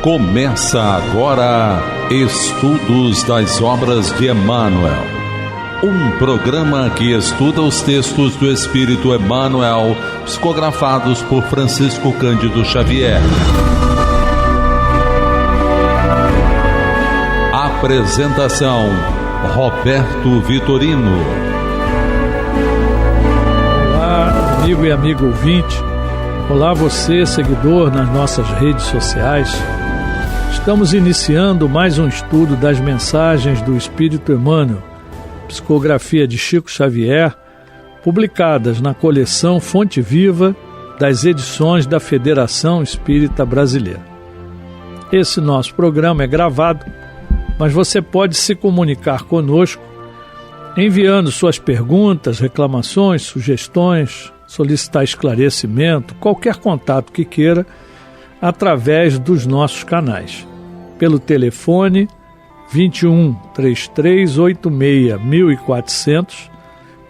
Começa agora Estudos das Obras de Emmanuel, um programa que estuda os textos do Espírito Emmanuel, psicografados por Francisco Cândido Xavier. Apresentação: Roberto Vitorino. Olá, amigo e amigo ouvinte. Olá, você, seguidor nas nossas redes sociais. Estamos iniciando mais um estudo das mensagens do Espírito Emmanuel, psicografia de Chico Xavier, publicadas na coleção Fonte Viva das edições da Federação Espírita Brasileira. Esse nosso programa é gravado, mas você pode se comunicar conosco enviando suas perguntas, reclamações, sugestões, solicitar esclarecimento, qualquer contato que queira, através dos nossos canais. Pelo telefone 21 3386 1400,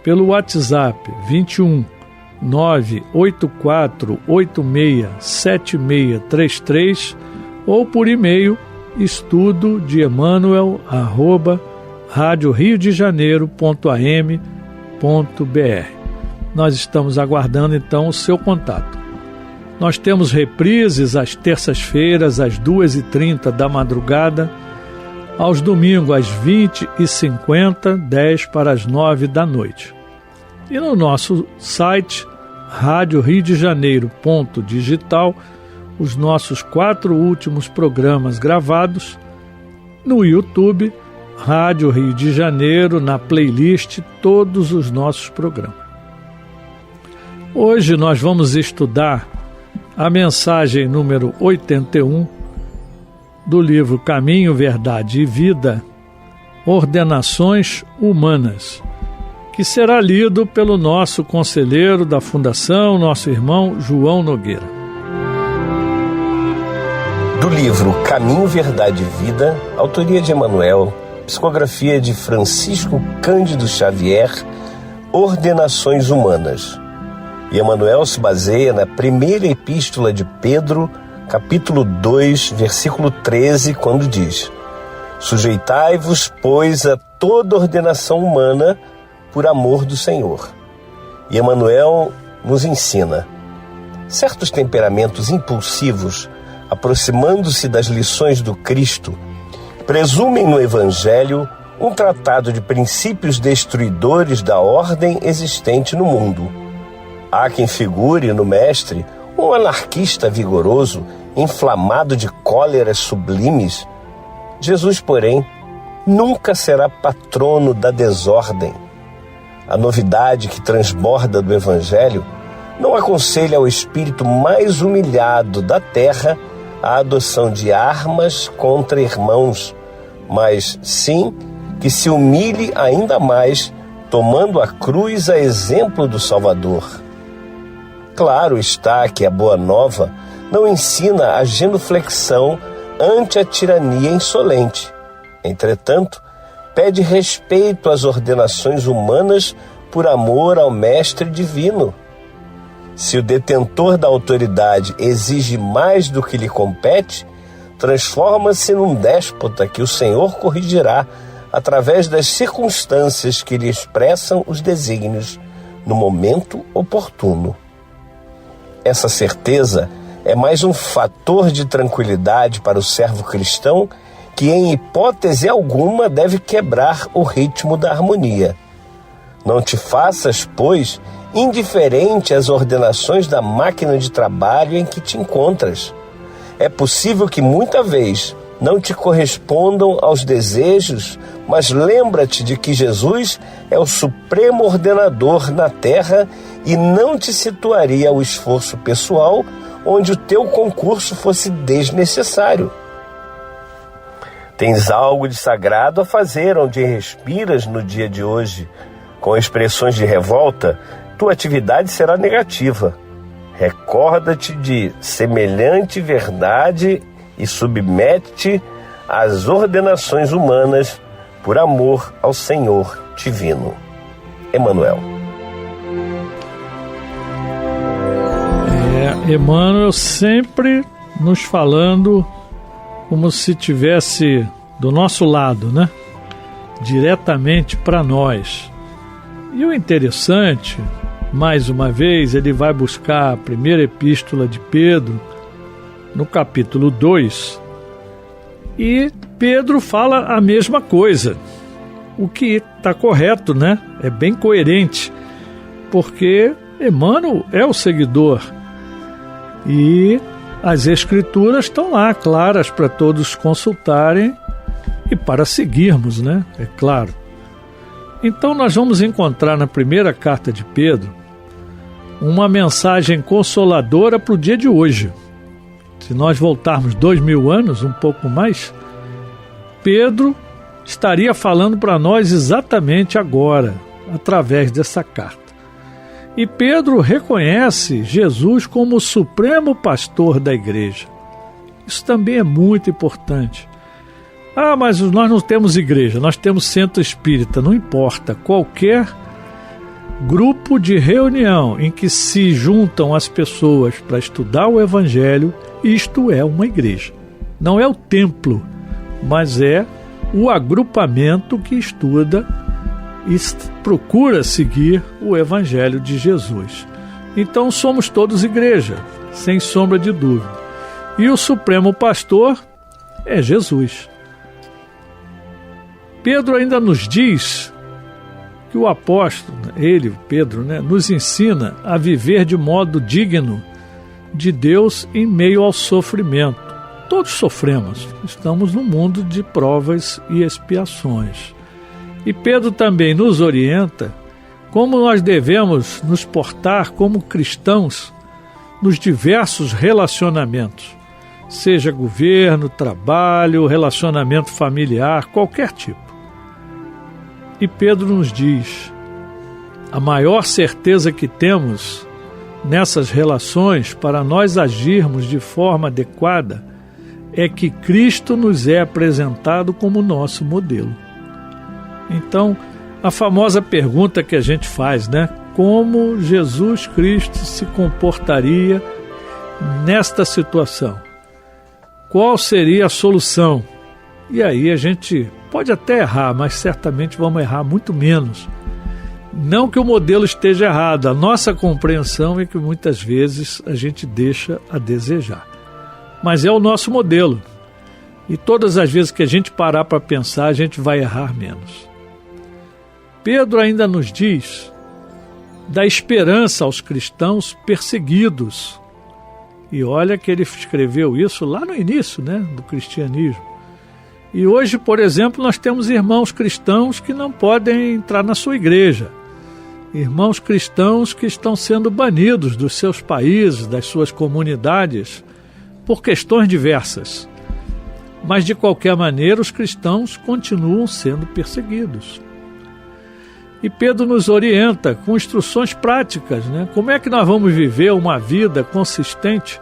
pelo WhatsApp 21 98486 7633 ou por e-mail estudo@radioriodejaneiro.am.br. Nós estamos aguardando então o seu contato. Nós temos reprises às terças-feiras às 2h30 da madrugada, aos domingos às 20h50, 10 para as 9 da noite. E no nosso site, radioriodejaneiro.digital, os nossos 4 últimos programas gravados. No YouTube, Rádio Rio de Janeiro, na playlist, todos os nossos programas. Hoje nós vamos estudar a mensagem número 81 do livro Caminho, Verdade e Vida, Ordenações Humanas, que será lido pelo nosso conselheiro da Fundação, nosso irmão João Nogueira. Do livro Caminho, Verdade e Vida, autoria de Emmanuel, psicografia de Francisco Cândido Xavier, Ordenações Humanas. E Emmanuel se baseia na primeira epístola de Pedro, capítulo 2, versículo 13, quando diz: sujeitai-vos, pois, a toda ordenação humana por amor do Senhor. E Emmanuel nos ensina: certos temperamentos impulsivos, aproximando-se das lições do Cristo, presumem no Evangelho um tratado de princípios destruidores da ordem existente no mundo. Há quem figure no mestre um anarquista vigoroso, inflamado de cóleras sublimes. Jesus, porém, nunca será patrono da desordem. A novidade que transborda do Evangelho não aconselha ao espírito mais humilhado da terra a adoção de armas contra irmãos, mas sim que se humilhe ainda mais, tomando a cruz a exemplo do Salvador. Claro está que a Boa Nova não ensina a genuflexão ante a tirania insolente. Entretanto, pede respeito às ordenações humanas por amor ao Mestre Divino. Se o detentor da autoridade exige mais do que lhe compete, transforma-se num déspota que o Senhor corrigirá através das circunstâncias que lhe expressam os desígnios no momento oportuno. Essa certeza é mais um fator de tranquilidade para o servo cristão que, em hipótese alguma, deve quebrar o ritmo da harmonia. Não te faças, pois, indiferente às ordenações da máquina de trabalho em que te encontras. É possível que muita vez não te correspondam aos desejos, mas lembra-te de que Jesus é o supremo ordenador na terra e não te situaria ao esforço pessoal onde o teu concurso fosse desnecessário. Tens algo de sagrado a fazer onde respiras no dia de hoje. Com expressões de revolta, tua atividade será negativa. Recorda-te de semelhante verdade e submete-te às ordenações humanas por amor ao Senhor Divino. Emmanuel. Emmanuel sempre nos falando como se tivesse do nosso lado, né? Diretamente para nós. E o interessante, mais uma vez, ele vai buscar a primeira epístola de Pedro, no capítulo 2, e Pedro fala a mesma coisa, o que está correto, né? É bem coerente, porque Emmanuel é o seguidor, e as escrituras estão lá, claras para todos consultarem e para seguirmos, né? É claro. Então nós vamos encontrar na primeira carta de Pedro uma mensagem consoladora para o dia de hoje. Se nós voltarmos 2000 anos, um pouco mais, Pedro estaria falando para nós exatamente agora, através dessa carta. E Pedro reconhece Jesus como o supremo pastor da igreja. Isso também é muito importante. Ah, mas nós não temos igreja, nós temos centro espírita. Não importa, qualquer grupo de reunião em que se juntam as pessoas para estudar o Evangelho, isto é uma igreja. Não é o templo, mas é o agrupamento que estuda e procura seguir o Evangelho de Jesus. Então somos todos igreja, sem sombra de dúvida. E o supremo pastor é Jesus. Pedro ainda nos diz que o apóstolo, ele, Pedro, nos ensina a viver de modo digno de Deus em meio ao sofrimento. Todos sofremos, estamos num mundo de provas e expiações. E Pedro também nos orienta como nós devemos nos portar como cristãos nos diversos relacionamentos, seja governo, trabalho, relacionamento familiar, qualquer tipo. E Pedro nos diz, a maior certeza que temos nessas relações para nós agirmos de forma adequada é que Cristo nos é apresentado como nosso modelo. Então, a famosa pergunta que a gente faz, como Jesus Cristo se comportaria nesta situação? Qual seria a solução? E aí a gente pode até errar, mas certamente vamos errar muito menos. Não que o modelo esteja errado, a nossa compreensão é que muitas vezes a gente deixa a desejar. Mas é o nosso modelo. E todas as vezes que a gente parar para pensar, a gente vai errar menos. Pedro ainda nos diz da esperança aos cristãos perseguidos. E olha que ele escreveu isso lá no início, do cristianismo. E hoje, por exemplo, nós temos irmãos cristãos que não podem entrar na sua igreja. Irmãos cristãos que estão sendo banidos dos seus países, das suas comunidades, por questões diversas. Mas, de qualquer maneira, os cristãos continuam sendo perseguidos. E Pedro nos orienta com instruções práticas, Como é que nós vamos viver uma vida consistente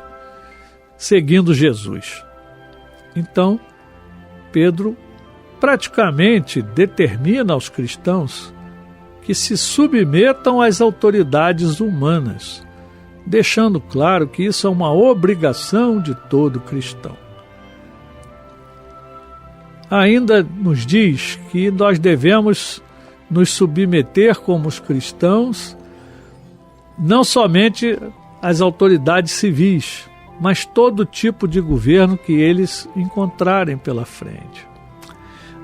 seguindo Jesus? Então, Pedro praticamente determina aos cristãos que se submetam às autoridades humanas, deixando claro que isso é uma obrigação de todo cristão. Ainda nos diz que nós devemos nos submeter como os cristãos, não somente às autoridades civis, mas todo tipo de governo que eles encontrarem pela frente.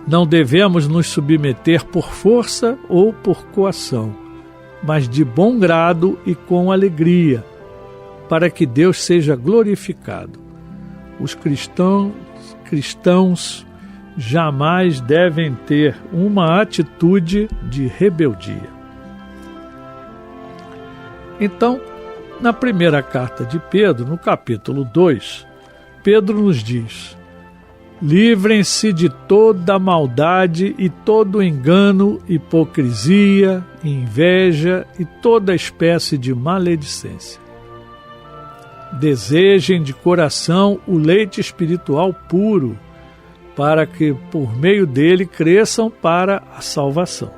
Não devemos nos submeter por força ou por coação, mas de bom grado e com alegria, para que Deus seja glorificado. Os cristãos jamais devem ter uma atitude de rebeldia. Então, na primeira carta de Pedro, no capítulo 2, Pedro nos diz: livrem-se de toda maldade e todo engano, hipocrisia, inveja e toda espécie de maledicência. Desejem de coração o leite espiritual puro, para que por meio dele cresçam para a salvação.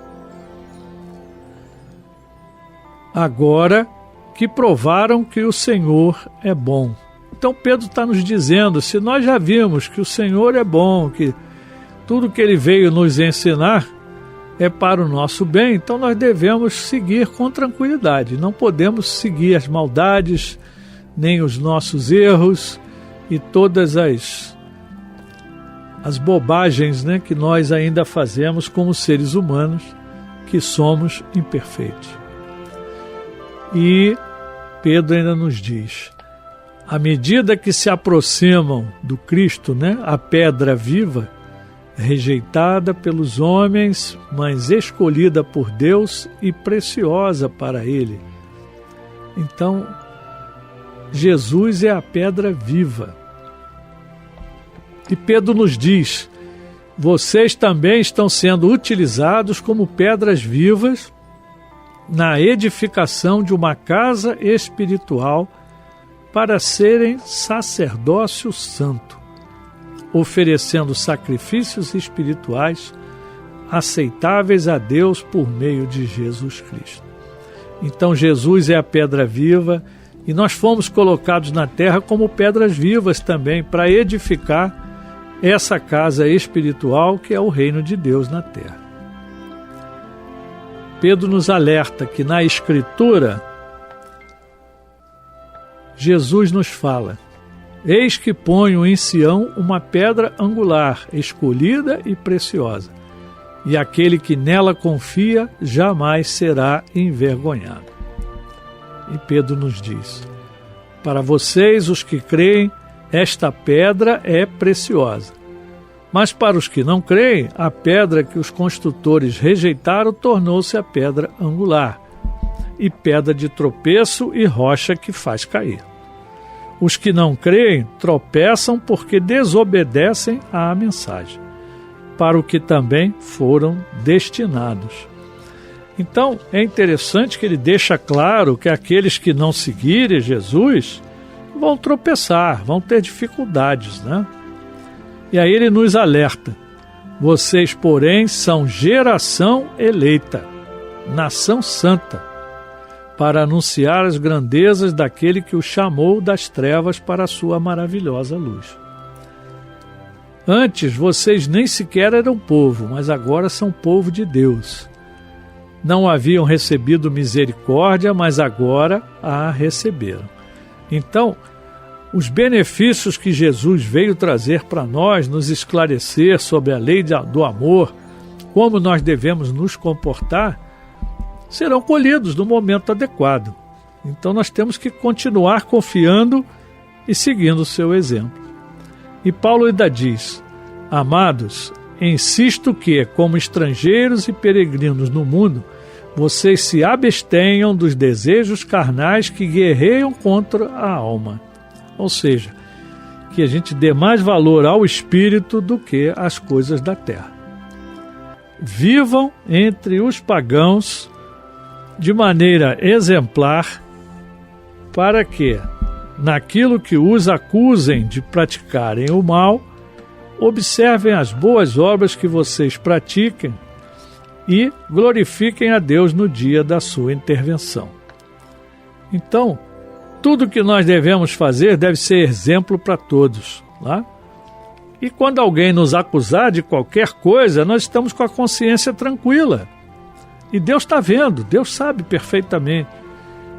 Agora que provaram que o Senhor é bom. Então Pedro está nos dizendo, se nós já vimos que o Senhor é bom, que tudo que Ele veio nos ensinar é para o nosso bem, então nós devemos seguir com tranquilidade. Não podemos seguir as maldades, nem os nossos erros e todas as bobagens, né, que nós ainda fazemos como seres humanos, que somos imperfeitos. E Pedro ainda nos diz, à medida que se aproximam do Cristo, né, a pedra viva, rejeitada pelos homens, mas escolhida por Deus e preciosa para Ele. Então, Jesus é a pedra viva. E Pedro nos diz, vocês também estão sendo utilizados como pedras vivas na edificação de uma casa espiritual para serem sacerdócio santo, oferecendo sacrifícios espirituais aceitáveis a Deus por meio de Jesus Cristo. Então Jesus é a pedra viva e nós fomos colocados na terra como pedras vivas também para edificar essa casa espiritual que é o reino de Deus na terra. Pedro nos alerta que na Escritura Jesus nos fala, eis que ponho em Sião uma pedra angular, escolhida e preciosa, e aquele que nela confia jamais será envergonhado. E Pedro nos diz, para vocês, os que creem, esta pedra é preciosa. Mas para os que não creem, a pedra que os construtores rejeitaram tornou-se a pedra angular, e pedra de tropeço e rocha que faz cair. Os que não creem tropeçam porque desobedecem à mensagem, para o que também foram destinados. Então, é interessante que ele deixa claro que aqueles que não seguirem Jesus vão tropeçar, vão ter dificuldades, né? E aí ele nos alerta, vocês, porém, são geração eleita, nação santa, para anunciar as grandezas daquele que o chamou das trevas para a sua maravilhosa luz. Antes, vocês nem sequer eram povo, mas agora são povo de Deus. Não haviam recebido misericórdia, mas agora a receberam. Então, os benefícios que Jesus veio trazer para nós, nos esclarecer sobre a lei do amor, como nós devemos nos comportar, serão colhidos no momento adequado. Então nós temos que continuar confiando e seguindo o seu exemplo. E Paulo ainda diz, amados, insisto que, como estrangeiros e peregrinos no mundo, vocês se abstenham dos desejos carnais que guerreiam contra a alma. Ou seja, que a gente dê mais valor ao espírito do que às coisas da terra. Vivam entre os pagãos de maneira exemplar, para que, naquilo que os acusem de praticarem o mal, observem as boas obras que vocês pratiquem e glorifiquem a Deus no dia da sua intervenção. Então, tudo que nós devemos fazer deve ser exemplo para todos, tá? E quando alguém nos acusar de qualquer coisa, nós estamos com a consciência tranquila. E Deus está vendo, Deus sabe perfeitamente.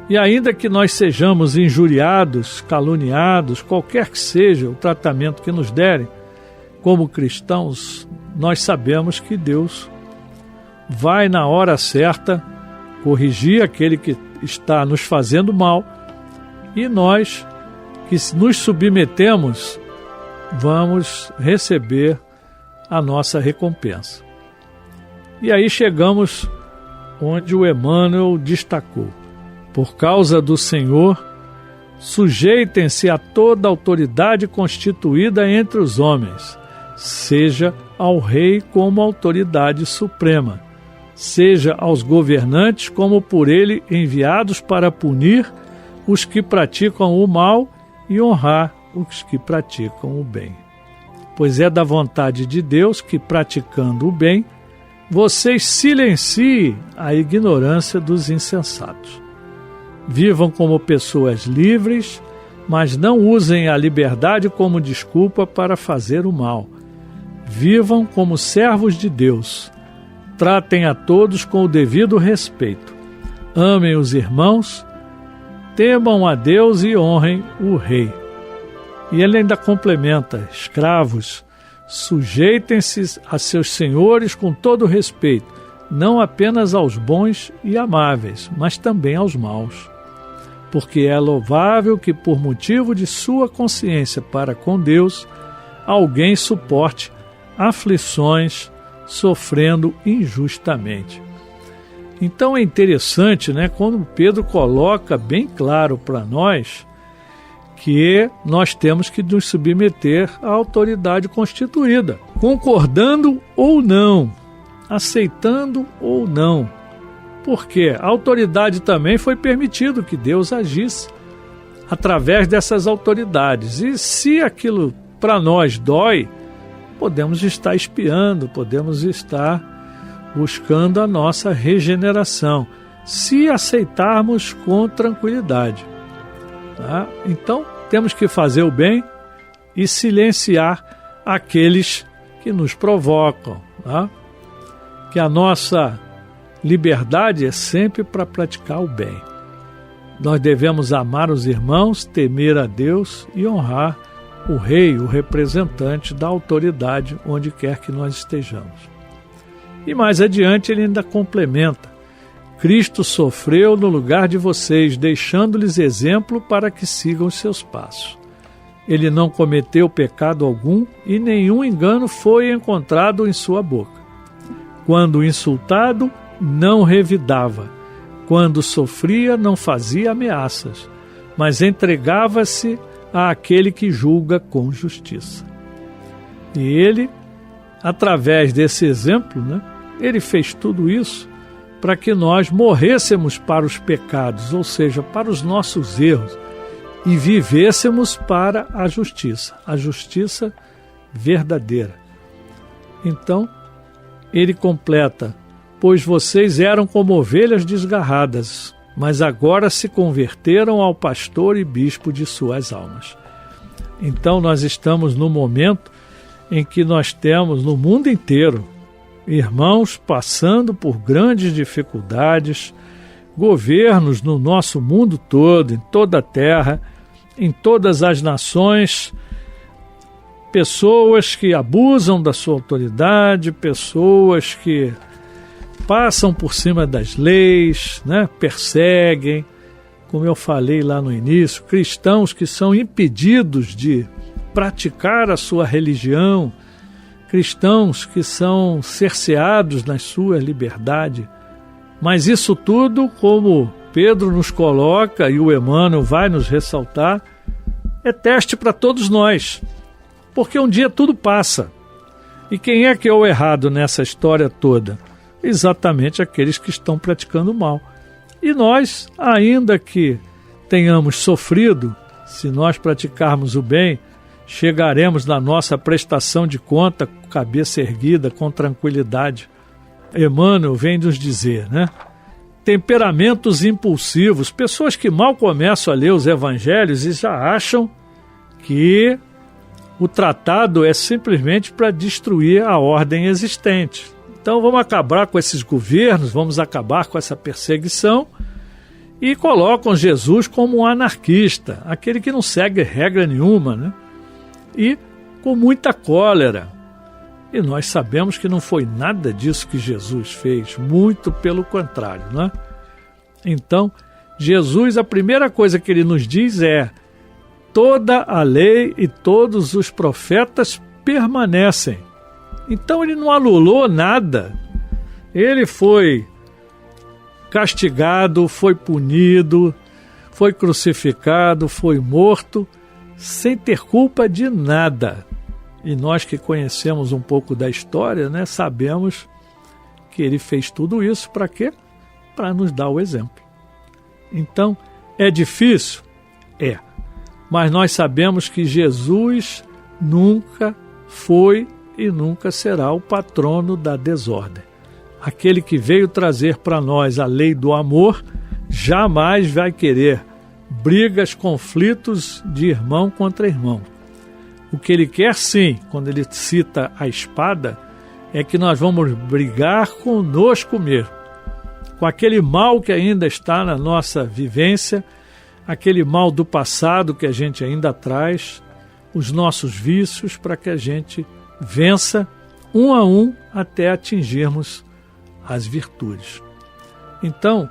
E ainda que nós sejamos injuriados, caluniados, qualquer que seja o tratamento que nos derem, como cristãos, nós sabemos que Deus vai na hora certa corrigir aquele que está nos fazendo mal, e nós que nos submetemos vamos receber a nossa recompensa. E aí chegamos onde o Emmanuel destacou. Por causa do Senhor, sujeitem-se a toda autoridade constituída entre os homens, seja ao rei como autoridade suprema, seja aos governantes como por ele enviados para punir os que praticam o mal e honrar os que praticam o bem. Pois é da vontade de Deus que, praticando o bem, vocês silenciem a ignorância dos insensatos. Vivam como pessoas livres, Mas não usem a liberdade como desculpa para fazer o mal. Vivam como servos de Deus. Tratem a todos com o devido respeito. Amem os irmãos, temam a Deus e honrem o rei. E ele ainda complementa: escravos, sujeitem-se a seus senhores com todo respeito, não apenas aos bons e amáveis, mas também aos maus. Porque é louvável que, por motivo de sua consciência para com Deus, alguém suporte aflições sofrendo injustamente. Então é interessante, quando Pedro coloca bem claro para nós que nós temos que nos submeter à autoridade constituída, concordando ou não, aceitando ou não. Porque a autoridade também foi permitido que Deus agisse através dessas autoridades. E se aquilo para nós dói, podemos estar espiando, podemos estar buscando a nossa regeneração, se aceitarmos com tranquilidade. Tá? Então, temos que fazer o bem e silenciar aqueles que nos provocam. Tá? Que a nossa liberdade é sempre para praticar o bem. Nós devemos amar os irmãos, temer a Deus e honrar o rei, o representante da autoridade, onde quer que nós estejamos. E mais adiante ele ainda complementa: Cristo sofreu no lugar de vocês, deixando-lhes exemplo para que sigam os seus passos. Ele não cometeu pecado algum e nenhum engano foi encontrado em sua boca. Quando insultado, não revidava. Quando sofria, não fazia ameaças, mas entregava-se àquele que julga com justiça. E ele, através desse exemplo, ele fez tudo isso para que nós morrêssemos para os pecados, ou seja, para os nossos erros, e vivêssemos para a justiça verdadeira. Então, ele completa: pois vocês eram como ovelhas desgarradas, mas agora se converteram ao pastor e bispo de suas almas. Então nós estamos no momento em que nós temos no mundo inteiro irmãos passando por grandes dificuldades, governos no nosso mundo todo, em toda a terra, em todas as nações, pessoas que abusam da sua autoridade, pessoas que passam por cima das leis, perseguem, como eu falei lá no início, cristãos que são impedidos de praticar a sua religião, cristãos que são cerceados na sua liberdade. Mas isso tudo, como Pedro nos coloca e o Emmanuel vai nos ressaltar, é teste para todos nós, porque um dia tudo passa. E quem é que é o errado nessa história toda? Exatamente aqueles que estão praticando o mal. E nós, ainda que tenhamos sofrido, se nós praticarmos o bem, chegaremos na nossa prestação de conta com cabeça erguida, com tranquilidade. Emmanuel vem nos dizer, temperamentos impulsivos, pessoas que mal começam a ler os evangelhos e já acham que o tratado é simplesmente para destruir a ordem existente. Então vamos acabar com esses governos, vamos acabar com essa perseguição, e colocam Jesus como um anarquista, aquele que não segue regra nenhuma, e com muita cólera. E nós sabemos que não foi nada disso que Jesus fez, muito pelo contrário, Então, Jesus, a primeira coisa que ele nos diz é: toda a lei e todos os profetas permanecem. Então ele não anulou nada. Ele foi castigado, foi punido, foi crucificado, foi morto, sem ter culpa de nada. E nós que conhecemos um pouco da história, sabemos que ele fez tudo isso para quê? Para nos dar o exemplo. Então, é difícil? É. Mas nós sabemos que Jesus nunca foi e nunca será o patrono da desordem. Aquele que veio trazer para nós a lei do amor jamais vai querer brigas, conflitos de irmão contra irmão. O que ele quer, sim, quando ele cita a espada, é que nós vamos brigar conosco mesmo, com aquele mal que ainda está na nossa vivência, aquele mal do passado que a gente ainda traz, os nossos vícios, para que a gente vença um a um até atingirmos as virtudes. Então,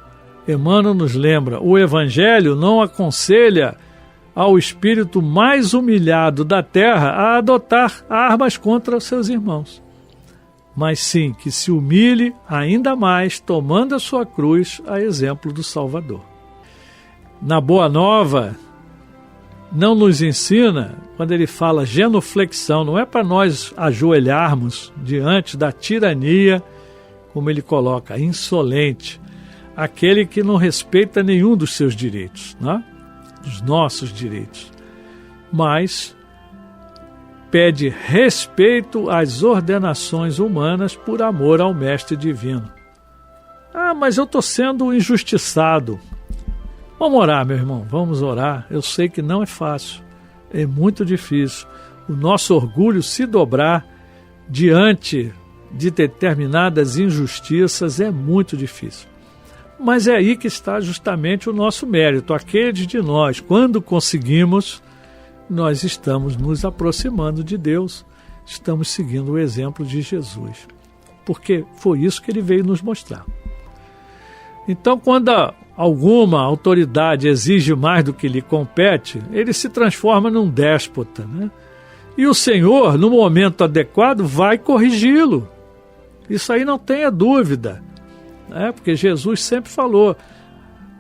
Emmanuel nos lembra, o Evangelho não aconselha ao espírito mais humilhado da terra a adotar armas contra os seus irmãos, mas sim que se humilhe ainda mais, tomando a sua cruz, a exemplo do Salvador. Na Boa Nova, não nos ensina, quando ele fala genuflexão, não é para nós ajoelharmos diante da tirania, como ele coloca, insolente, aquele que não respeita nenhum dos seus direitos, né? Dos nossos direitos, mas pede respeito às ordenações humanas por amor ao Mestre Divino. Ah, mas eu estou sendo injustiçado. Vamos orar, meu irmão, vamos orar. Eu sei que não é fácil, é muito difícil. O nosso orgulho se dobrar diante de determinadas injustiças é muito difícil. Mas é aí que está justamente o nosso mérito. Aqueles de nós, quando conseguimos, nós estamos nos aproximando de Deus, estamos seguindo o exemplo de Jesus, porque foi isso que ele veio nos mostrar. Então, quando alguma autoridade exige mais do que lhe compete, ele se transforma num déspota, né? E o Senhor, no momento adequado, vai corrigi-lo. Isso aí não tenha dúvida. Porque Jesus sempre falou,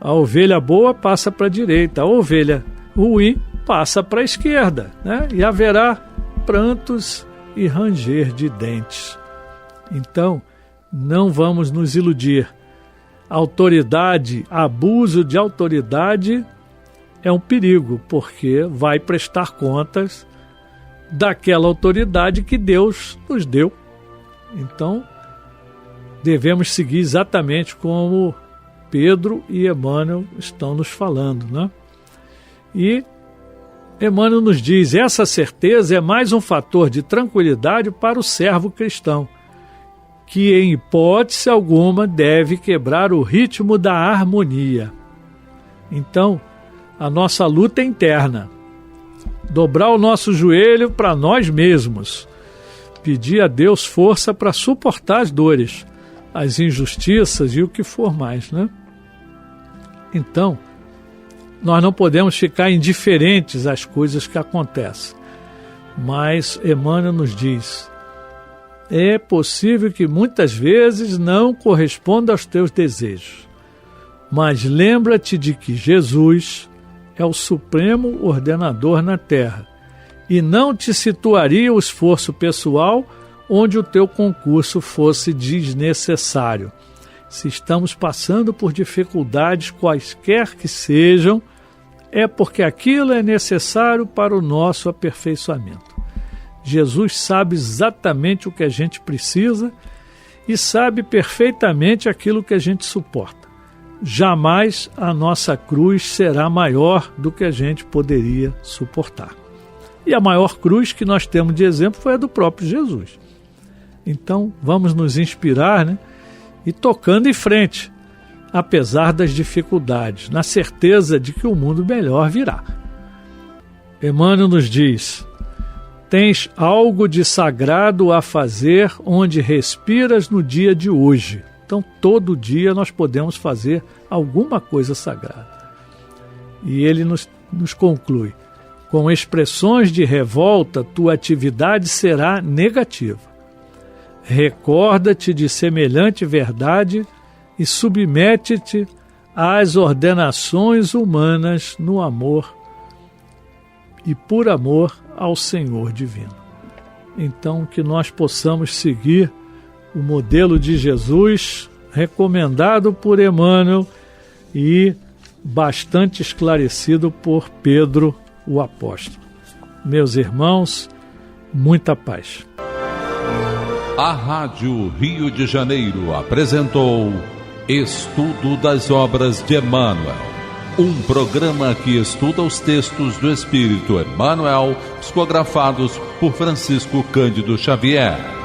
a ovelha boa passa para a direita, a ovelha ruim passa para a esquerda, né? E haverá prantos e ranger de dentes. Então, não vamos nos iludir. Autoridade, abuso de autoridade é um perigo, porque vai prestar contas daquela autoridade que Deus nos deu. Então, devemos seguir exatamente como Pedro e Emmanuel estão nos falando, né? E Emmanuel nos diz, essa certeza é mais um fator de tranquilidade para o servo cristão, que em hipótese alguma deve quebrar o ritmo da harmonia. Então, a nossa luta é interna. Dobrar o nosso joelho para nós mesmos. Pedir a Deus força para suportar as dores, as injustiças e o que for mais, né? Então, nós não podemos ficar indiferentes às coisas que acontecem. Mas Emmanuel nos diz, é possível que muitas vezes não corresponda aos teus desejos, mas lembra-te de que Jesus é o supremo ordenador na terra e não te situaria o esforço pessoal onde o teu concurso fosse desnecessário. Se estamos passando por dificuldades quaisquer que sejam, é porque aquilo é necessário para o nosso aperfeiçoamento. Jesus sabe exatamente o que a gente precisa e sabe perfeitamente aquilo que a gente suporta. Jamais a nossa cruz será maior do que a gente poderia suportar. E a maior cruz que nós temos de exemplo foi a do próprio Jesus. Então, vamos nos inspirar, né? E tocando em frente, apesar das dificuldades, na certeza de que o mundo melhor virá. Emmanuel nos diz, tens algo de sagrado a fazer onde respiras no dia de hoje. Então, todo dia nós podemos fazer alguma coisa sagrada. E ele nos conclui, com expressões de revolta, tua atividade será negativa. Recorda-te de semelhante verdade e submete-te às ordenações humanas no amor e por amor ao Senhor Divino. Então, que nós possamos seguir o modelo de Jesus recomendado por Emmanuel e bastante esclarecido por Pedro, o apóstolo. Meus irmãos, muita paz. A Rádio Rio de Janeiro apresentou Estudo das Obras de Emmanuel, um programa que estuda os textos do Espírito Emmanuel, psicografados por Francisco Cândido Xavier.